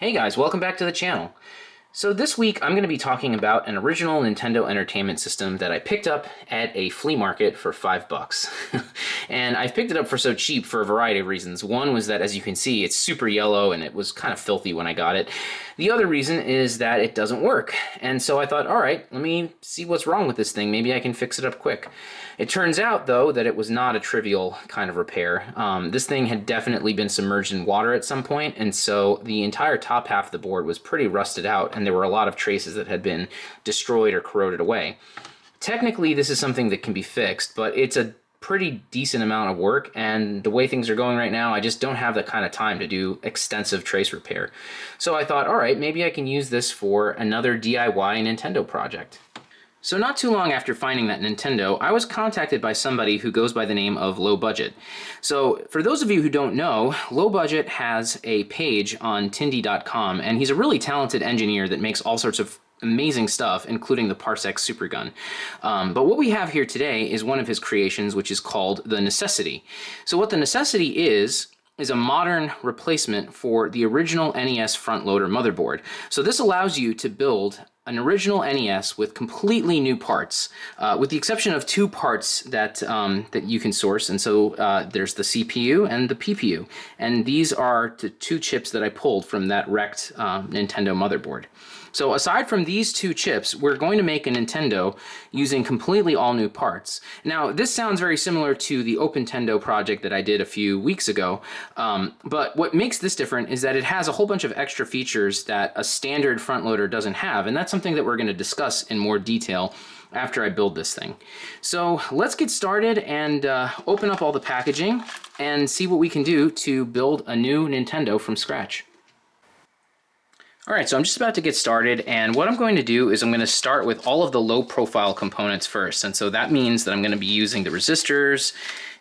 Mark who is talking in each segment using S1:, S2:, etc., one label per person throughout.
S1: Hey guys, welcome back to the channel. So this week I'm going to be talking about an original Nintendo Entertainment System that I picked up at a flea market for $5. And I've picked it up for so cheap for a variety of reasons. One was that, as you can see, it's super yellow and it was kind of filthy when I got it. The other reason is that it doesn't work. And so I thought, all right, let me see what's wrong with this thing. Maybe I can fix it up quick. It turns out, though, that it was not a trivial kind of repair. This thing had definitely been submerged in water at some point, and so the entire top half of the board was pretty rusted out, and there were a lot of traces that had been destroyed or corroded away. Technically, this is something that can be fixed, but it's a pretty decent amount of work, and the way things are going right now, I just don't have the kind of time to do extensive trace repair. So I thought, all right, maybe I can use this for another DIY Nintendo project. So not too long after finding that Nintendo, I was contacted by somebody who goes by the name of Low Budget. So for those of you who don't know, Low Budget has a page on Tindy.com, and he's a really talented engineer that makes all sorts of amazing stuff, including the Parsec Supergun. But what we have here today is one of his creations, which is called the NESessity. So what the NESessity is a modern replacement for the original NES front loader motherboard. So this allows you to build an original NES with completely new parts, with the exception of two parts that you can source. And so there's the CPU and the PPU. And these are the two chips that I pulled from that wrecked Nintendo motherboard. So aside from these two chips, we're going to make a Nintendo using completely all new parts. Now, this sounds very similar to the OpenTendo project that I did a few weeks ago, but what makes this different is that it has a whole bunch of extra features that a standard front loader doesn't have, and that's something that we're going to discuss in more detail after I build this thing. So let's get started and open up all the packaging and see what we can do to build a new Nintendo from scratch. All right, so I'm just about to get started, and what I'm going to do is I'm going to start with all of the low profile components first. And so that means that I'm going to be using the resistors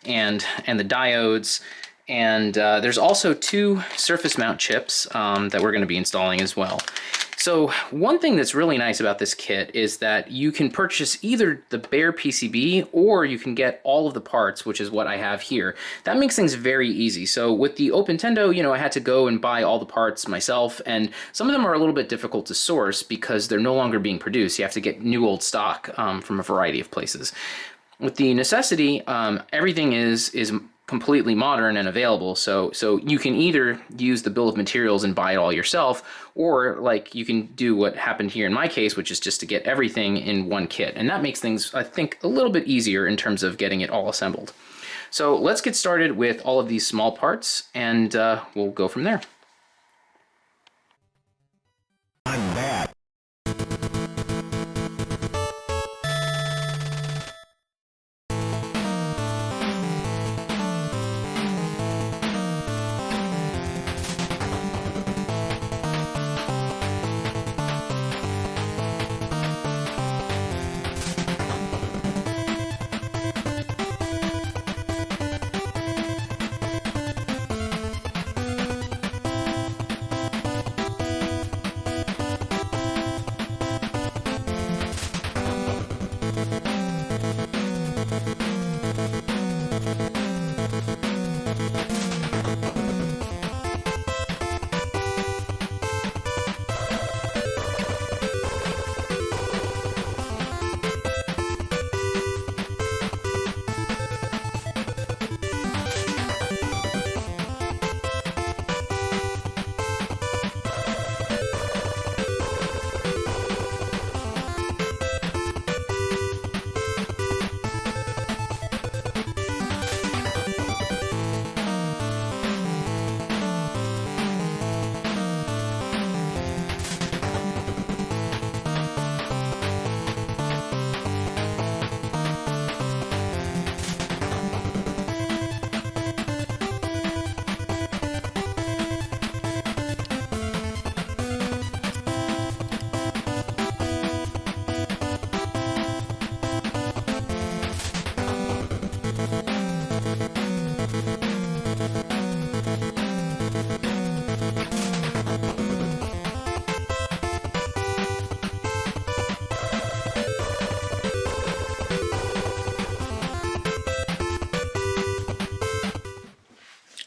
S1: and the diodes, and there's also two surface mount chips that we're going to be installing as well. So one thing that's really nice about this kit is that you can purchase either the bare PCB or you can get all of the parts, which is what I have here. That makes things very easy. So with the OpenTendo, I had to go and buy all the parts myself, and some of them are a little bit difficult to source because they're no longer being produced. You have to get new old stock from a variety of places. With the NESessity, everything is completely modern and available, so you can either use the bill of materials and buy it all yourself, or like you can do what happened here in my case, which is just to get everything in one kit, and that makes things, I think, a little bit easier in terms of getting it all assembled. So let's get started with all of these small parts, and we'll go from there.
S2: I'm bad.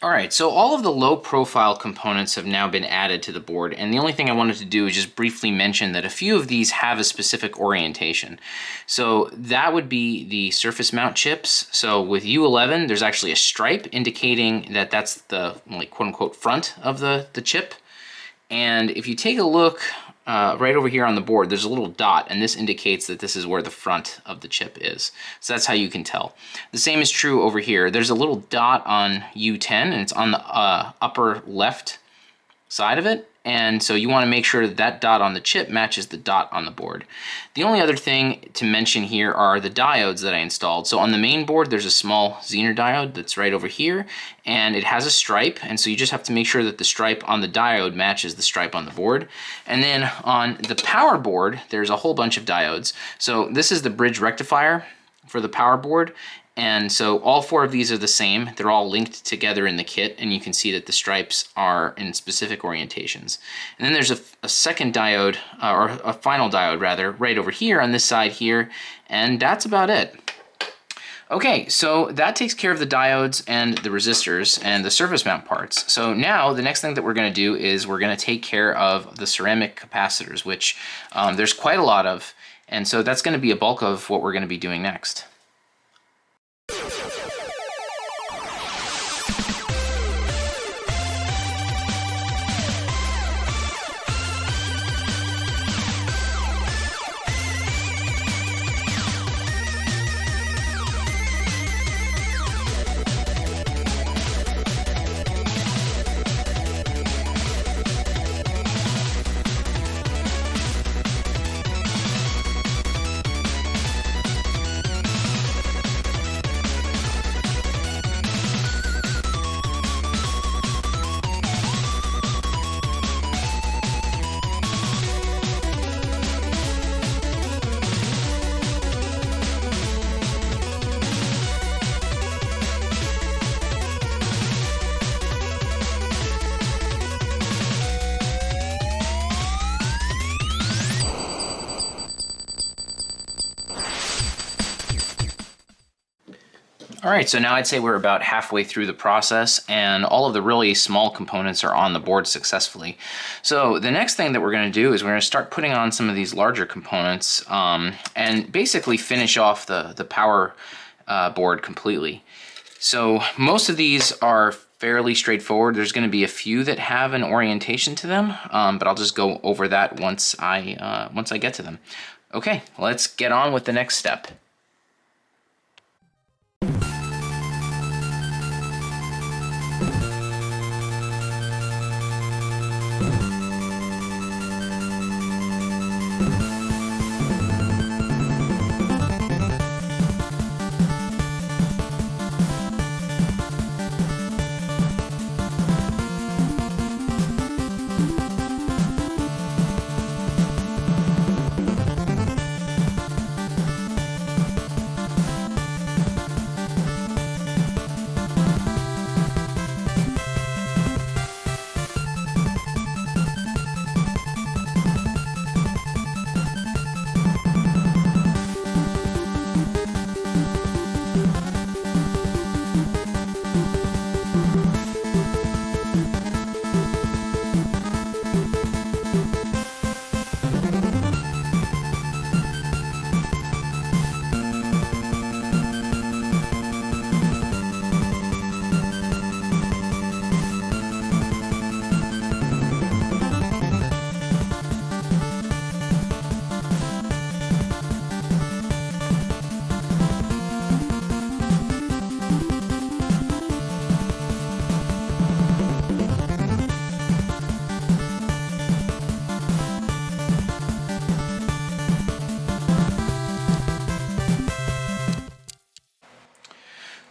S1: Alright, so all of the low profile components have now been added to the board, and the only thing I wanted to do is just briefly mention that a few of these have a specific orientation. So that would be the surface mount chips. So with U11, there's actually a stripe indicating that that's the quote unquote front of the chip. And if you take a look right over here on the board, there's a little dot, and this indicates that this is where the front of the chip is. So that's how you can tell. The same is true over here. There's a little dot on U10, and it's on the upper left side of it. And so you want to make sure that that dot on the chip matches the dot on the board. The only other thing to mention here are the diodes that I installed. So on the main board, there's a small Zener diode that's right over here, and it has a stripe. And so you just have to make sure that the stripe on the diode matches the stripe on the board. And then on the power board, there's a whole bunch of diodes. So this is the bridge rectifier for the power board. And so all four of these are the same. They're all linked together in the kit, and you can see that the stripes are in specific orientations. And then there's a second diode, or a final diode rather, right over here on this side here, and that's about it. Okay, so that takes care of the diodes and the resistors and the surface mount parts. So now the next thing that we're going to do is we're going to take care of the ceramic capacitors, which there's quite a lot of, and so that's going to be a bulk of what we're going to be doing next. All right, so now I'd say we're about halfway through the process, and all of the really small components are on the board successfully. So the next thing that we're going to do is we're going to start putting on some of these larger components and basically finish off the power board completely. So most of these are fairly straightforward. There's going to be a few that have an orientation to them, but I'll just go over that once I get to them. Okay, let's get on with the next step.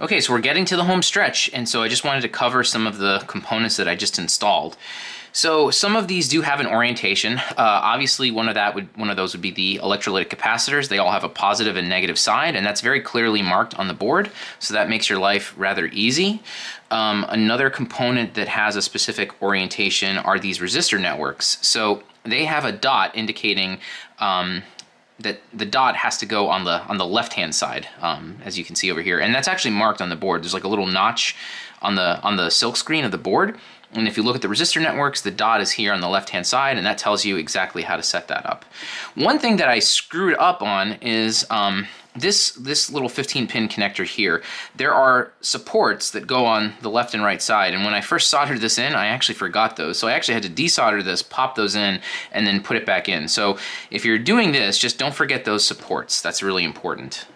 S1: Okay, so we're getting to the home stretch, and so I just wanted to cover some of the components that I just installed. So some of these do have an orientation. Obviously, one of those would be the electrolytic capacitors. They all have a positive and negative side, and that's very clearly marked on the board, so that makes your life rather easy. Another component that has a specific orientation are these resistor networks. So they have a dot indicating that the dot has to go on the left-hand side, as you can see over here, and that's actually marked on the board. There's like a little notch on the silk screen of the board, and if you look at the resistor networks, the dot is here on the left-hand side, and that tells you exactly how to set that up. One thing that I screwed up on is this little 15-pin connector here. There are supports that go on the left and right side, and when I first soldered this in, I actually forgot those. So I actually had to desolder this, pop those in, and then put it back in. So if you're doing this, just don't forget those supports. That's really important.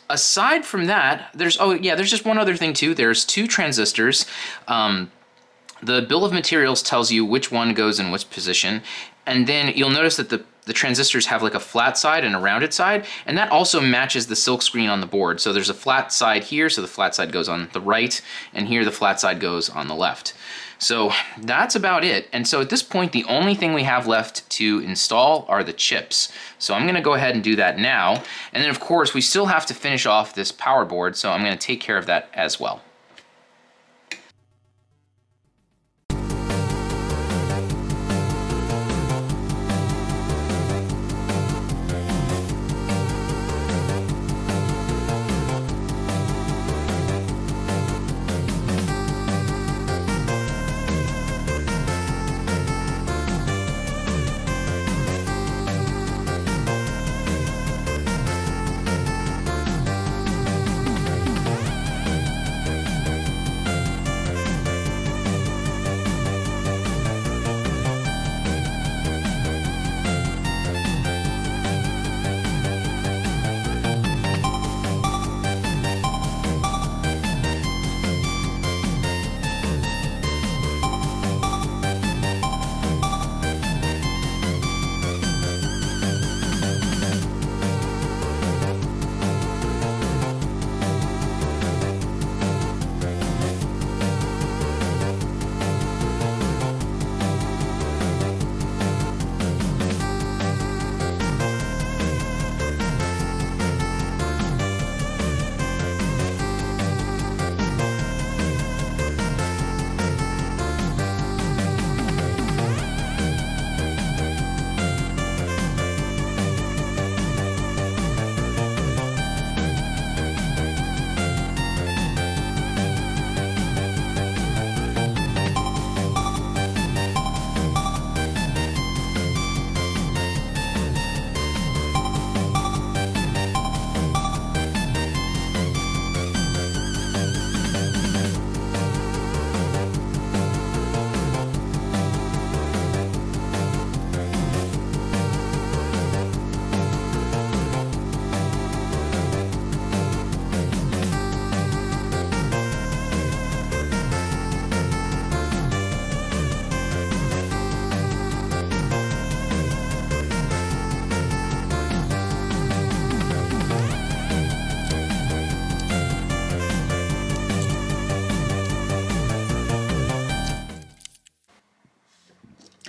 S1: Aside from that, there's just one other thing too. There's 2 transistors. The bill of materials tells you which one goes in which position, and then you'll notice that the transistors have like a flat side and a rounded side, and that also matches the silk screen on the board. So there's a flat side here, so the flat side goes on the right, and here the flat side goes on the left. So that's about it. And so at this point, the only thing we have left to install are the chips. So I'm gonna go ahead and do that now. And then of course, we still have to finish off this power board, so I'm gonna take care of that as well.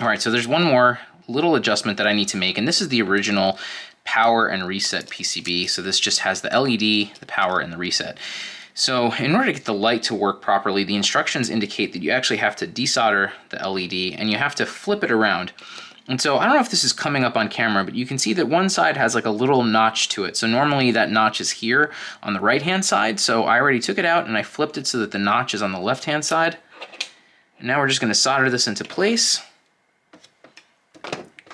S1: All right, so there's one more little adjustment that I need to make, and this is the original power and reset PCB. So this just has the LED, the power, and the reset. So in order to get the light to work properly, the instructions indicate that you actually have to desolder the LED and you have to flip it around. And so I don't know if this is coming up on camera, but you can see that one side has like a little notch to it. So normally that notch is here on the right-hand side. So I already took it out and I flipped it so that the notch is on the left-hand side. And now we're just going to solder this into place.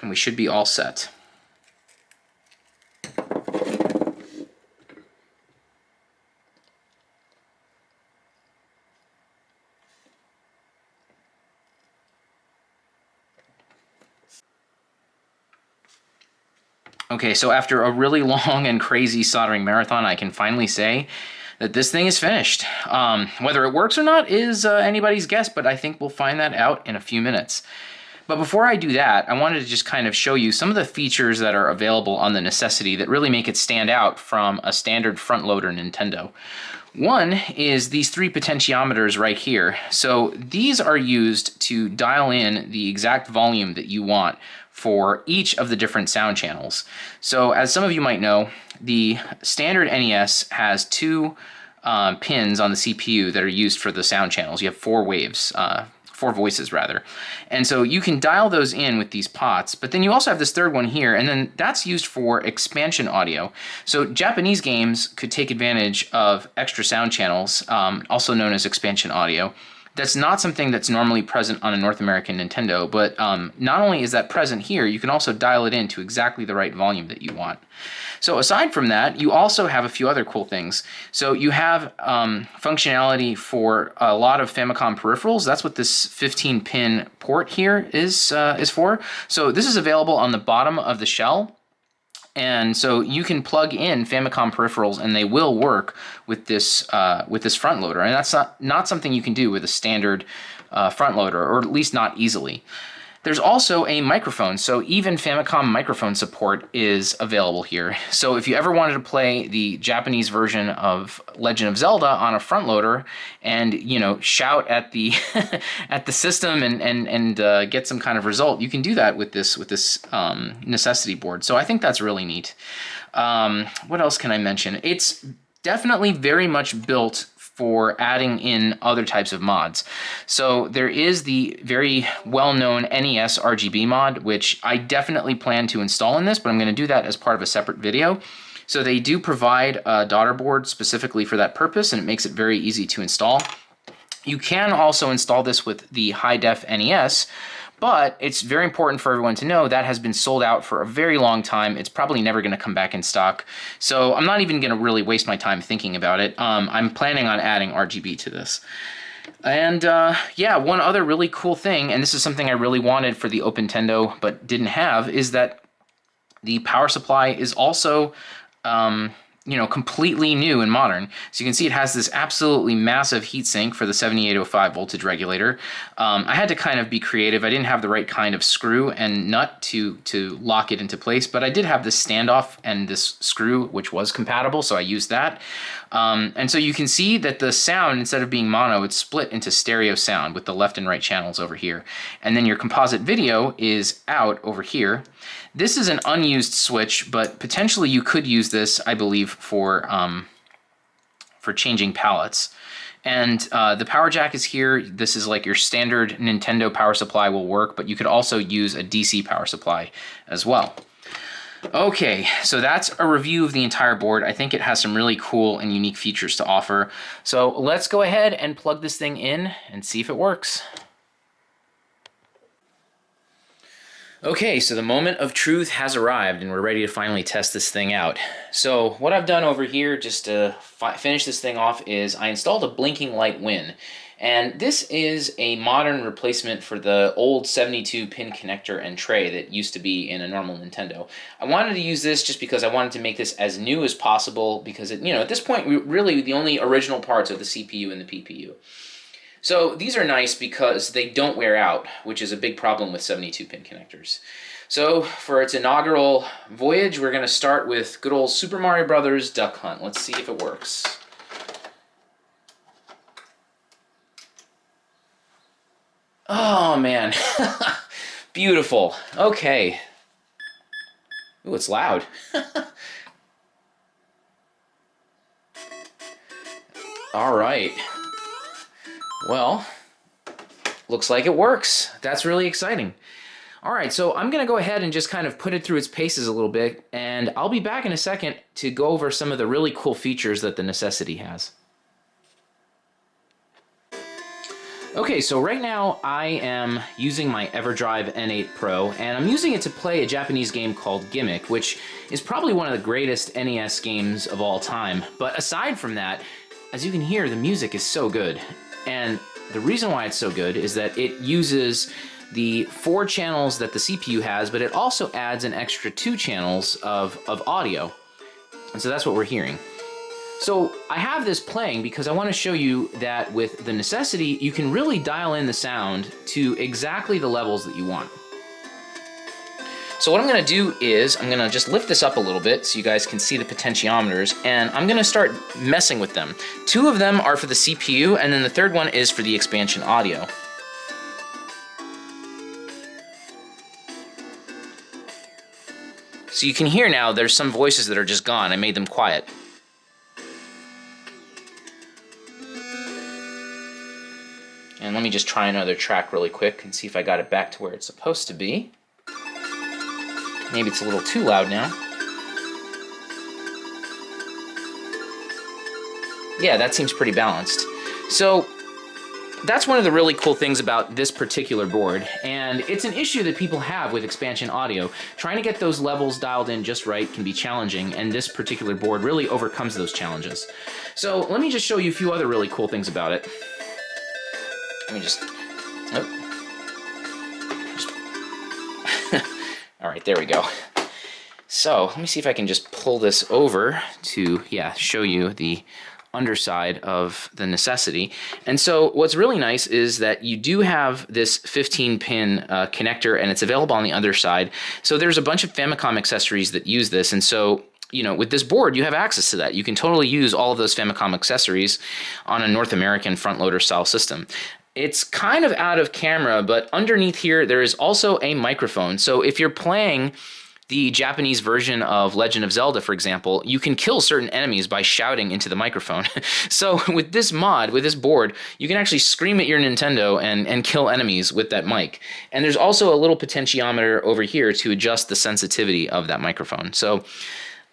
S1: And we should be all set. Okay, so after a really long and crazy soldering marathon, I can finally say that this thing is finished. Whether it works or not is anybody's guess, but I think we'll find that out in a few minutes. But before I do that, I wanted to just kind of show you some of the features that are available on the NESessity that really make it stand out from a standard front-loader Nintendo. One is these 3 potentiometers right here. So these are used to dial in the exact volume that you want for each of the different sound channels. So as some of you might know, the standard NES has 2 pins on the CPU that are used for the sound channels. You have 4 waves, 4 4 voices rather. And so you can dial those in with these pots, but then you also have this third one here, and then that's used for expansion audio. So Japanese games could take advantage of extra sound channels, also known as expansion audio. That's not something that's normally present on a North American Nintendo, but not only is that present here, you can also dial it in to exactly the right volume that you want. So aside from that, you also have a few other cool things. So you have functionality for a lot of Famicom peripherals. That's what this 15-pin port here is for. So this is available on the bottom of the shell. And so you can plug in Famicom peripherals and they will work with this front loader. And that's not something you can do with a standard front loader, or at least not easily. There's also a microphone, so even Famicom microphone support is available here. So if you ever wanted to play the Japanese version of Legend of Zelda on a front loader and, you know, shout at the at the system and get some kind of result, you can do that with this NESessity board. So I think that's really neat. What else can I mention? It's definitely very much built for adding in other types of mods. So there is the very well-known NES RGB mod, which I definitely plan to install in this, but I'm going to do that as part of a separate video. So they do provide a daughter board specifically for that purpose, and it makes it very easy to install. You can also install this with the high-def NES, but it's very important for everyone to know that has been sold out for a very long time. It's probably never going to come back in stock. So I'm not even going to really waste my time thinking about it. I'm planning on adding RGB to this. And yeah, one other really cool thing, and this is something I really wanted for the Open Nintendo but didn't have, is that the power supply is also you know, completely new and modern. So you can see it has this absolutely massive heatsink for the 7805 voltage regulator. I had to kind of be creative. I didn't have the right kind of screw and nut to lock it into place, but I did have this standoff and this screw, which was compatible, so I used that. And so you can see that the sound, instead of being mono, it's split into stereo sound with the left and right channels over here. And then your composite video is out over here. This is an unused switch, but potentially you could use this, I believe, for changing palettes. And the power jack is here. This is like your standard Nintendo power supply will work, but you could also use a DC power supply as well. Okay, so that's a review of the entire board. I think it has some really cool and unique features to offer. So let's go ahead and plug this thing in and see if it works. Okay, so the moment of truth has arrived and we're ready to finally test this thing out. So what I've done over here just to finish this thing off is I installed a blinking light win. And this is a modern replacement for the old 72-pin connector and tray that used to be in a normal Nintendo. I wanted to use this just because I wanted to make this as new as possible because, you know, at this point, really the only original parts are the CPU and the PPU. So these are nice because they don't wear out, which is a big problem with 72-pin connectors. So for its inaugural voyage, we're going to start with good old Super Mario Brothers Duck Hunt. Let's see if it works. Oh, man. Beautiful. Okay. Ooh, it's loud. All right. Well, looks like it works. That's really exciting. All right, so I'm going to go ahead and just kind of put it through its paces a little bit, and I'll be back in a second to go over some of the really cool features that the NESessity has. Okay, so right now I am using my EverDrive N8 Pro, and I'm using it to play a Japanese game called Gimmick, which is probably one of the greatest NES games of all time. But aside from that, as you can hear, the music is so good. And the reason why it's so good is that it uses the 4 channels that the CPU has, but it also adds an extra 2 channels of audio. And so that's what we're hearing. So I have this playing because I want to show you that with the NESessity, you can really dial in the sound to exactly the levels that you want. So what I'm going to do is I'm going to just lift this up a little bit so you guys can see the potentiometers, and I'm going to start messing with them. 2 of them are for the CPU, and then the third one is for the expansion audio. So you can hear now there's some voices that are just gone. I made them quiet. And let me just try another track really quick and see if I got it back to where it's supposed to be. Maybe it's a little too loud now. Yeah, that seems pretty balanced. So that's one of the really cool things about this particular board, and it's an issue that people have with expansion audio. Trying to get those levels dialed in just right can be challenging, and this particular board really overcomes those challenges. So let me just show you a few other really cool things about it. Let me just... All right, there we go. So let me see if I can just pull this over to, show you the underside of the NESessity. And so what's really nice is that you do have this 15-pin connector, and it's available on the other side. So there's a bunch of Famicom accessories that use this, and so with this board, you have access to that. You can totally use all of those Famicom accessories on a North American front-loader style system. It's kind of out of camera, but underneath here, there is also a microphone. So if you're playing the Japanese version of Legend of Zelda, for example, you can kill certain enemies by shouting into the microphone. So with this mod, with this board, you can actually scream at your Nintendo and kill enemies with that mic. And there's also a little potentiometer over here to adjust the sensitivity of that microphone. So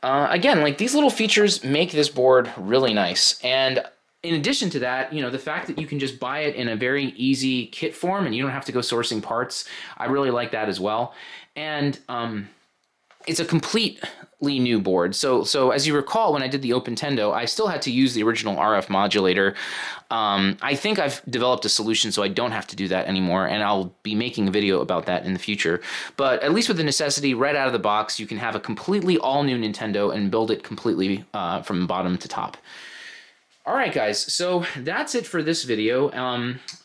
S1: again, like, these little features make this board really nice. And in addition to that, the fact that you can just buy it in a very easy kit form and you don't have to go sourcing parts, I really like that as well. And it's a completely new board. So as you recall, when I did the Open Tendo, I still had to use the original RF modulator. I think I've developed a solution so I don't have to do that anymore, and I'll be making a video about that in the future. But at least with the NESessity, right out of the box, you can have a completely all-new Nintendo and build it completely from bottom to top. All right, guys, so that's it for this video.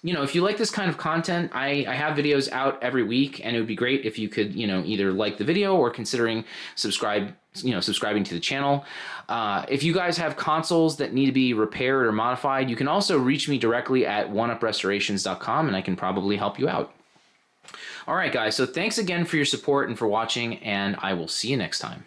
S1: If you like this kind of content, I have videos out every week, and it would be great if you could, either like the video or considering subscribing to the channel. If you guys have consoles that need to be repaired or modified, you can also reach me directly at oneuprestorations.com, and I can probably help you out. All right, guys, so thanks again for your support and for watching, and I will see you next time.